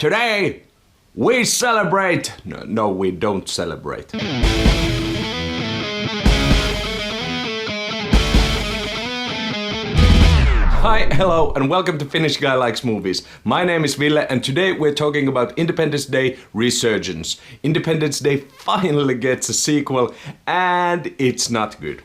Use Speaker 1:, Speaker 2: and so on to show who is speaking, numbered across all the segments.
Speaker 1: Today, we celebrate. No, we don't celebrate. Hi, hello, and welcome to Finnish Guy Likes Movies. My name is Ville, and today we're talking about Independence Day Resurgence. Independence Day finally gets a sequel, and it's not good.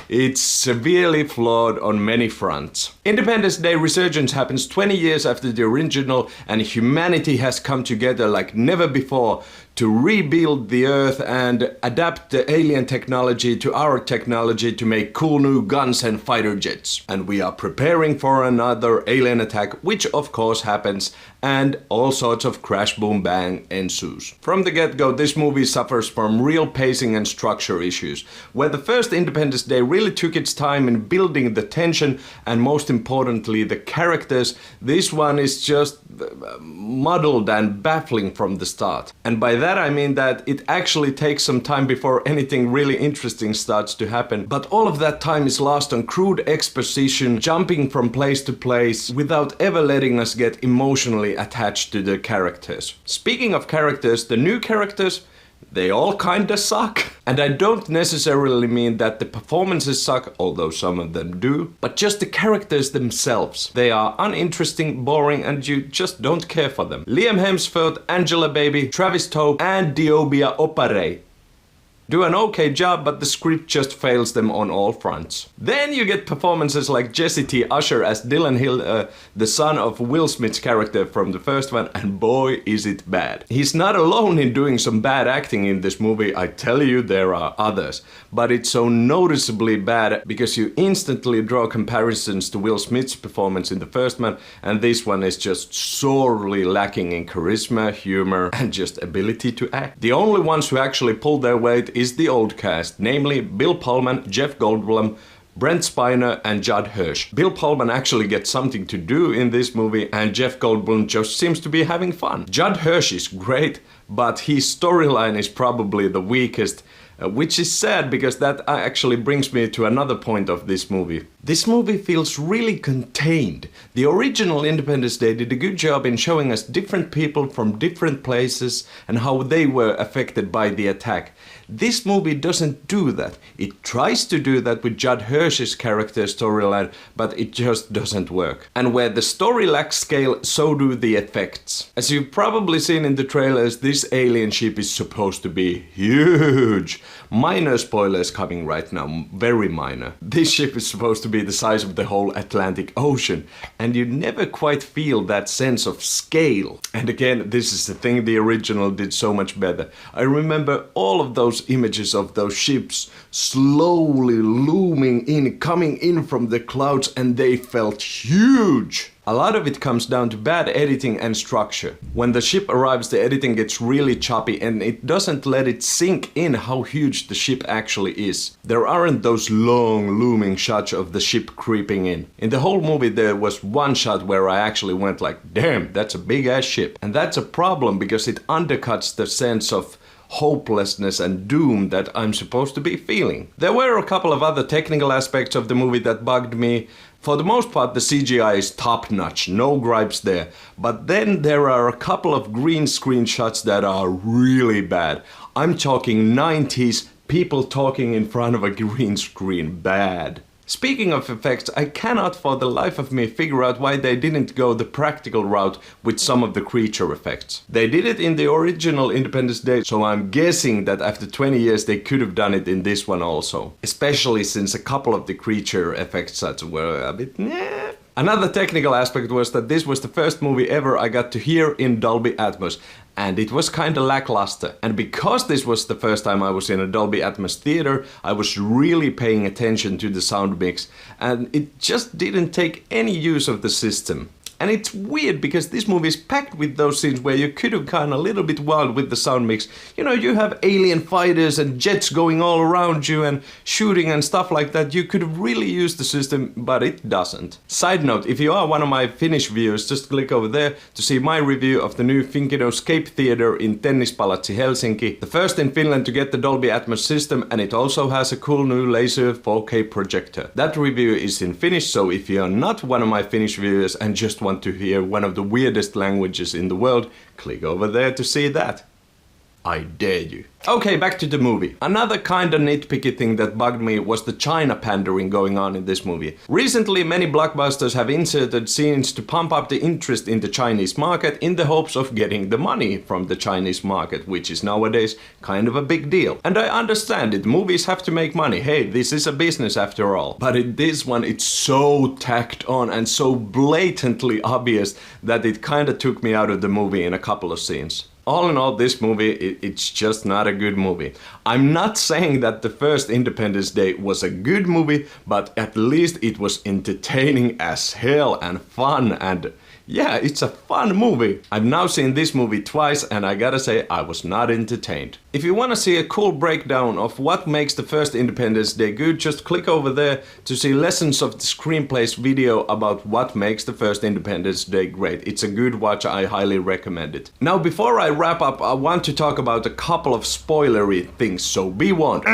Speaker 1: It's severely flawed on many fronts. Independence Day Resurgence happens 20 years after the original, and humanity has come together like never before to rebuild the Earth and adapt the alien technology to our technology to make cool new guns and fighter jets. And we are preparing for another alien attack, which of course happens, and all sorts of crash boom bang ensues. From the get-go, this movie suffers from real pacing and structure issues. Where the first Independence Day really took its time in building the tension and most importantly the characters, this one is just muddled and baffling from the start. And by that I mean that it actually takes some time before anything really interesting starts to happen, but all of that time is lost on crude exposition, jumping from place to place without ever letting us get emotionally attached to the characters. Speaking of characters, the new characters, they all kinda suck. And I don't necessarily mean that the performances suck, although some of them do, but just the characters themselves. They are uninteresting, boring, and you just don't care for them. Liam Hemsworth, Angela Baby, Travis Tope, and Diobia Oparei do an okay job, but the script just fails them on all fronts. Then you get performances like Jesse T. Usher as Dylan Hill, the son of Will Smith's character from the first one, and boy is it bad. He's not alone in doing some bad acting in this movie, I tell you there are others. But it's so noticeably bad because you instantly draw comparisons to Will Smith's performance in the first one, and this one is just sorely lacking in charisma, humor, and just ability to act. The only ones who actually pull their weight is the old cast, namely Bill Pullman, Jeff Goldblum, Brent Spiner, and Judd Hirsch. Bill Pullman actually gets something to do in this movie, and Jeff Goldblum just seems to be having fun. Judd Hirsch is great, but his storyline is probably the weakest, which is sad because that actually brings me to another point of this movie. This movie feels really contained. The original Independence Day did a good job in showing us different people from different places and how they were affected by the attack. This movie doesn't do that. It tries to do that with Judd Hirsch's character storyline, but it just doesn't work. And where the story lacks scale, so do the effects. As you've probably seen in the trailers, this alien ship is supposed to be huge. Minor spoilers coming right now, very minor. This ship is supposed to be the size of the whole Atlantic Ocean, and you never quite feel that sense of scale. And again, this is the thing the original did so much better. I remember all of those images of those ships slowly looming in, coming in from the clouds, and they felt huge. A lot of it comes down to bad editing and structure. When the ship arrives, the editing gets really choppy and it doesn't let it sink in how huge the ship actually is. There aren't those long looming shots of the ship creeping in. In the whole movie there was one shot where I actually went like, damn, that's a big ass ship. And that's a problem because it undercuts the sense of hopelessness and doom that I'm supposed to be feeling. There were a couple of other technical aspects of the movie that bugged me. For the most part, the CGI is top-notch, no gripes there. But then there are a couple of green screen shots that are really bad. I'm talking 90s people talking in front of a green screen, bad. Speaking of effects, I cannot for the life of me figure out why they didn't go the practical route with some of the creature effects. They did it in the original Independence Day, so I'm guessing that after 20 years they could have done it in this one also. Especially since a couple of the creature effect shots were a bit meh. Another technical aspect was that this was the first movie ever I got to hear in Dolby Atmos, and it was kinda lackluster. And because this was the first time I was in a Dolby Atmos theater, I was really paying attention to the sound mix, and it just didn't take any use of the system. And it's weird because this movie is packed with those scenes where you could have gone a little bit wild with the sound mix. You know, you have alien fighters and jets going all around you and shooting and stuff like that. You could have really used the system, but it doesn't. Side note, if you are one of my Finnish viewers, just click over there to see my review of the new Finkino Scape Theater in Tennispalatsi, Helsinki. The first in Finland to get the Dolby Atmos system, and it also has a cool new laser 4K projector. That review is in Finnish, so if you are not one of my Finnish viewers and just want want to hear one of the weirdest languages in the world, click over there to see that. I dare you. Okay, back to the movie. Another kinda nitpicky thing that bugged me was the China pandering going on in this movie. Recently, many blockbusters have inserted scenes to pump up the interest in the Chinese market in the hopes of getting the money from the Chinese market, which is nowadays kind of a big deal. And I understand it, movies have to make money. Hey, this is a business after all. But in this one, it's so tacked on and so blatantly obvious that it kinda took me out of the movie in a couple of scenes. All in all, this movie, it's just not a good movie. I'm not saying that the first Independence Day was a good movie, but at least it was entertaining as hell and fun, and yeah, it's a fun movie. I've now seen this movie twice and I gotta say I was not entertained. If you wanna see a cool breakdown of what makes the first Independence Day good, just click over there to see Lessons of the Screenplays video about what makes the first Independence Day great. It's a good watch, I highly recommend it. Now before I wrap up, I want to talk about a couple of spoilery things, so be warned.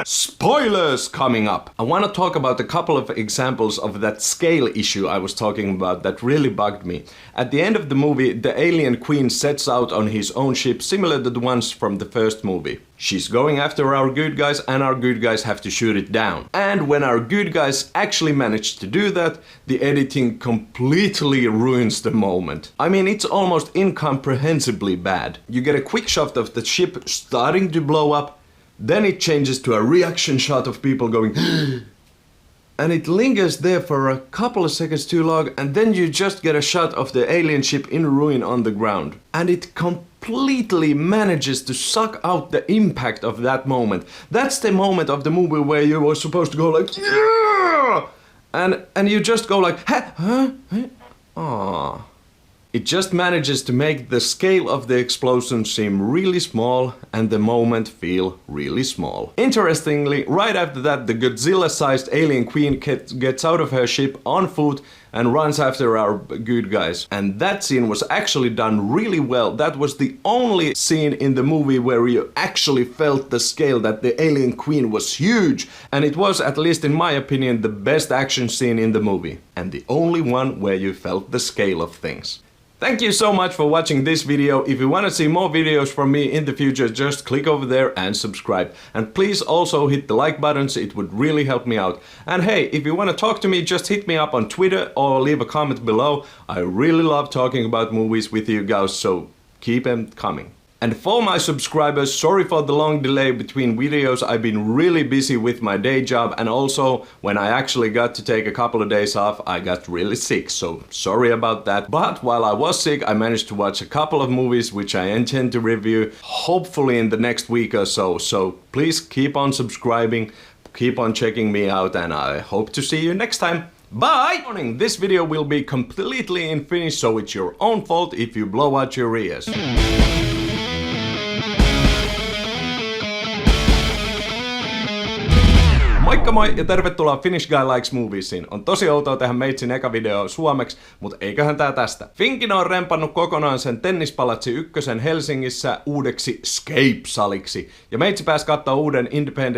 Speaker 1: Spoilers coming up! I want to talk about a couple of examples of that scale issue I was talking about that really bugged me. At the end of the movie, the alien queen sets out on his own ship similar to the ones from the first movie. She's going after our good guys and our good guys have to shoot it down. And when our good guys actually manage to do that, the editing completely ruins the moment. I mean, it's almost incomprehensibly bad. You get a quick shot of the ship starting to blow up, then it changes to a reaction shot of people going and it lingers there for a couple of seconds too long, and then you just get a shot of the alien ship in ruin on the ground. And it completely manages to suck out the impact of that moment. That's the moment of the movie where you were supposed to go like, yeah! And you just go like, huh? Aww. It just manages to make the scale of the explosion seem really small and the moment feel really small. Interestingly, right after that, the Godzilla-sized alien queen gets out of her ship on foot and runs after our good guys. And that scene was actually done really well. That was the only scene in the movie where you actually felt the scale, that the alien queen was huge. And it was, at least in my opinion, the best action scene in the movie. And the only one where you felt the scale of things. Thank you so much for watching this video. If you want to see more videos from me in the future, just click over there and subscribe. And please also hit the like buttons, it would really help me out. And hey, if you want to talk to me, just hit me up on Twitter or leave a comment below. I really love talking about movies with you guys, so keep them coming. And for my subscribers, sorry for the long delay between videos. I've been really busy with my day job, and also when I actually got to take a couple of days off, I got really sick, so sorry about that. But while I was sick, I managed to watch a couple of movies which I intend to review, hopefully in the next week or so. So please keep on subscribing, keep on checking me out, and I hope to see you next time. Bye! Warning, this video will be completely in Finnish, so it's your own fault if you blow out your ears. Moikka moi ja tervetuloa Finnish Guy Likes Moviesiin. On tosi outoa tehdä meitsin eka video suomeksi, mutta eiköhän tää tästä. Finkino on rempannut kokonaan sen Tennispalatsi 1 Helsingissä uudeksi Scape-saliksi. Ja meitsi pääsi kattoo uuden Independence